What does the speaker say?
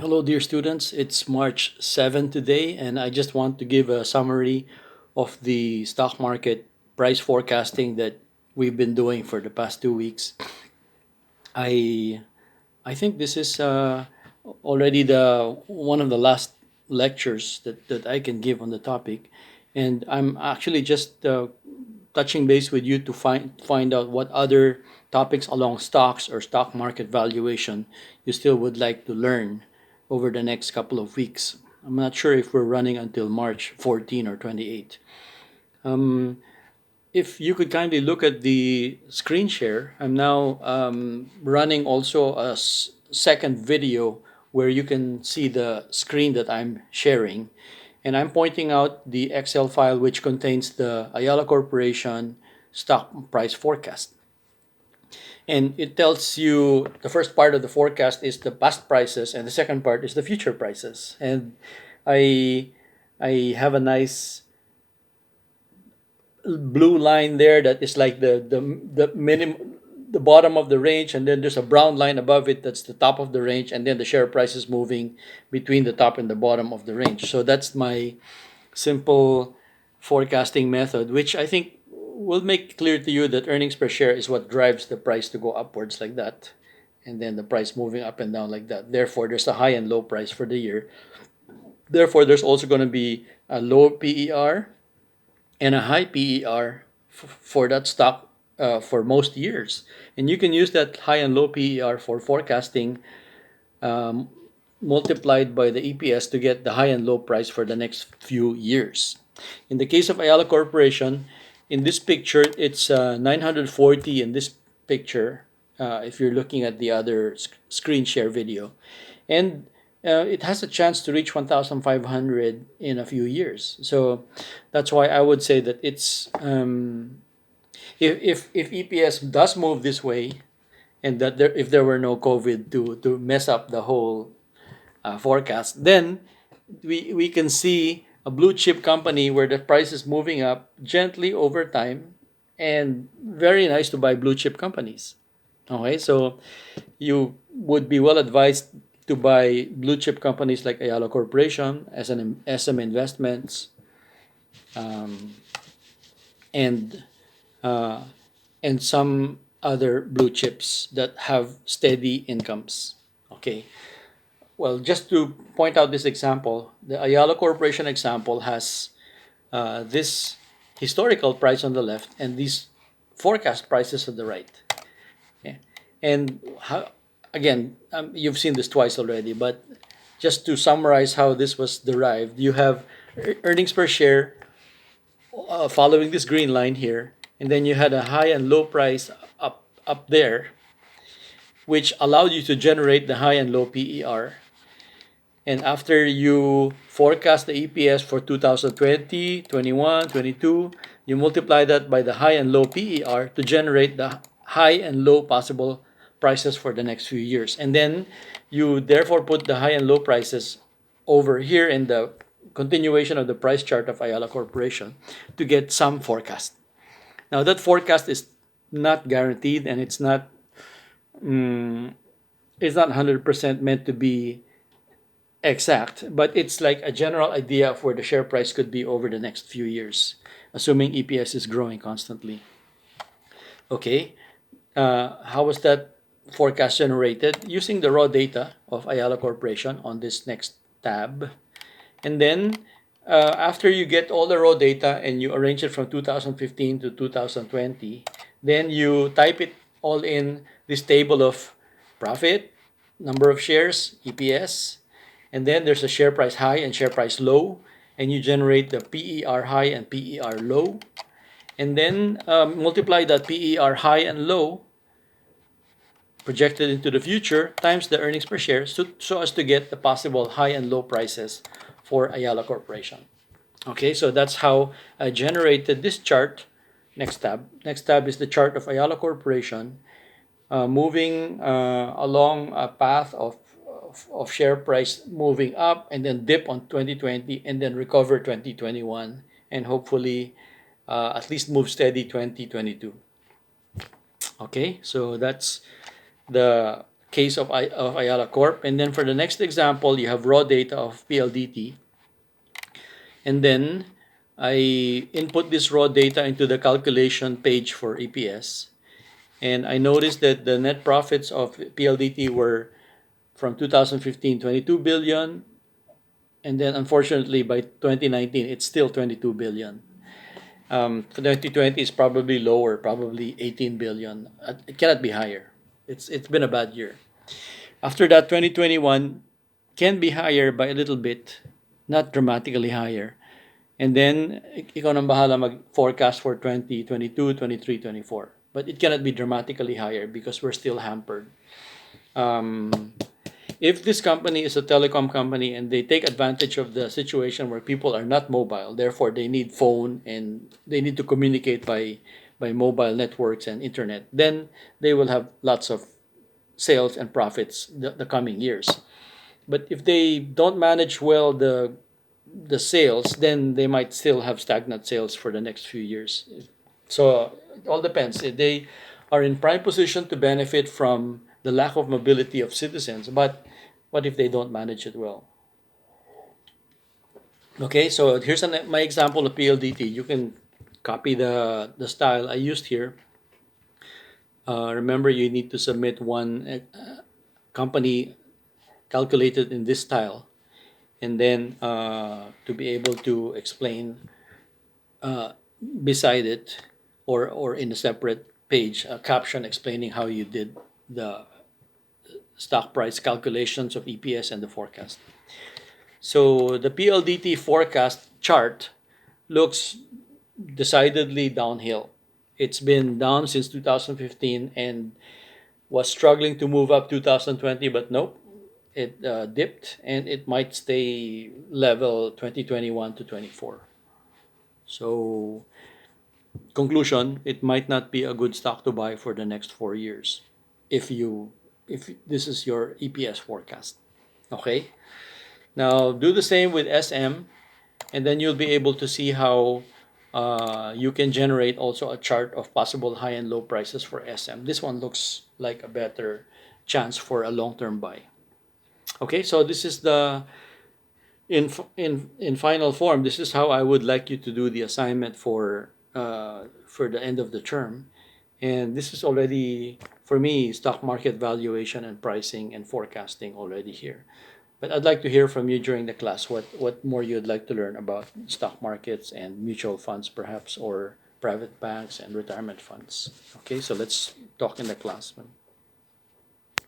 Hello, dear students. It's March 7 today, and I just want to give a summary of the stock market price forecasting that we've been doing for the past 2 weeks. I I think this is already the one of the last lectures that I can give on the topic, and I'm actually just touching base with you to find out what other topics along stocks or stock market valuation you still would like to learn over the next couple of weeks. I'm not sure if we're running until March 14 or 28. Um, if you could kindly look at the screen share, I'm now running also a second video where you can see the screen that I'm sharing. And I'm pointing out the Excel file which contains the Ayala Corporation stock price forecast. And it tells you the first part of the forecast is the past prices, and the second part is the future prices. And I I have a nice blue line there that is like the minimum, the bottom of the range, and then there's a brown line above it that's the top of the range, and then the share price is moving between the top and the bottom of the range. So that's my simple forecasting method, which I think will make clear to you that earnings per share is what drives the price to go upwards like that, and then the price moving up and down like that. Therefore, there's a high and low price for the year. Therefore, there's also going to be a low PER and a high PER for that stock for most years. And you can use that high and low PER for forecasting um, multiplied by the EPS to get the high and low price for the next few years. In the case of Ayala Corporation, in this picture, it's 940 in this picture, if you're looking at the other screen share video. And it has a chance to reach 1,500 in a few years. So that's why I would say that it's, if EPS does move this way, and that if there were no COVID to mess up the whole forecast, then we can see a blue chip company where the price is moving up gently over time, and very nice to buy blue chip companies. Okay, so you would be well advised to buy blue chip companies like Ayala Corporation, SM Investments, um, and uh, and some other blue chips that have steady incomes. Okay, well, just to point out this example, the Ayala Corporation example has this historical price on the left and these forecast prices on the right. Okay. And how, again, you've seen this twice already, but just to summarize how this was derived, you have earnings per share following this green line here, and then you had a high and low price up there, which allowed you to generate the high and low PER. And after you forecast the EPS for 2020, 21, 22, you multiply that by the high and low PER to generate the high and low possible prices for the next few years. And then you therefore put the high and low prices over here in the continuation of the price chart of Ayala Corporation to get some forecast. Now that forecast is not guaranteed, and it's not 100% meant to be exact, but it's like a general idea of where the share price could be over the next few years, assuming EPS is growing constantly. Okay, how was that forecast generated? Using the raw data of Ayala Corporation on this next tab. And then after you get all the raw data and you arrange it from 2015 to 2020, then you type it all in this table of profit, number of shares, EPS, and then there's a share price high and share price low, and you generate the PER high and PER low, and then multiply that PER high and low projected into the future times the earnings per share, so as to get the possible high and low prices for Ayala Corporation. Okay, so that's how I generated this chart. Next tab. Next tab is the chart of Ayala Corporation moving along a path of share price moving up and then dip on 2020 and then recover 2021 and hopefully at least move steady 2022. Okay, so that's the case of Ayala Corp. And then for the next example, you have raw data of PLDT. And then I input this raw data into the calculation page for EPS. And I noticed that the net profits of PLDT were from 2015, 22 billion. And then unfortunately by 2019, it's still 22 billion. For 2020 is probably lower, probably 18 billion. It cannot be higher. It's been a bad year. After that, 2021 can be higher by a little bit, not dramatically higher. And then ikaw nang bahala mag-forecast for 2022, 23, 24. But it cannot be dramatically higher because we're still hampered. Um, if this company is a telecom company and they take advantage of the situation where people are not mobile, therefore they need phone and they need to communicate by mobile networks and internet, then they will have lots of sales and profits the coming years. But if they don't manage well the sales, then they might still have stagnant sales for the next few years. So it all depends. They are in prime position to benefit from the lack of mobility of citizens, but what if they don't manage it well? Okay, so here's my example of PLDT. You can copy the style I used here. Remember, you need to submit one company calculated in this style, and then to be able to explain beside it or in a separate page a caption explaining how you did the stock price calculations of EPS and the forecast. So the PLDT forecast chart looks decidedly downhill. It's been down since 2015 and was struggling to move up 2020, but nope, it dipped and it might stay level 2021 to 24. So, conclusion, it might not be a good stock to buy for the next 4 years if this is your EPS forecast. Okay? Now, do the same with SM, and then you'll be able to see how you can generate also a chart of possible high and low prices for SM. This one looks like a better chance for a long-term buy. Okay, so this is the in final form. This is how I would like you to do the assignment for the end of the term, and this is already for me stock market valuation and pricing and forecasting already here. But I'd like to hear from you during the class what more you'd like to learn about stock markets and mutual funds perhaps or private banks and retirement funds. Okay, so let's talk in the class.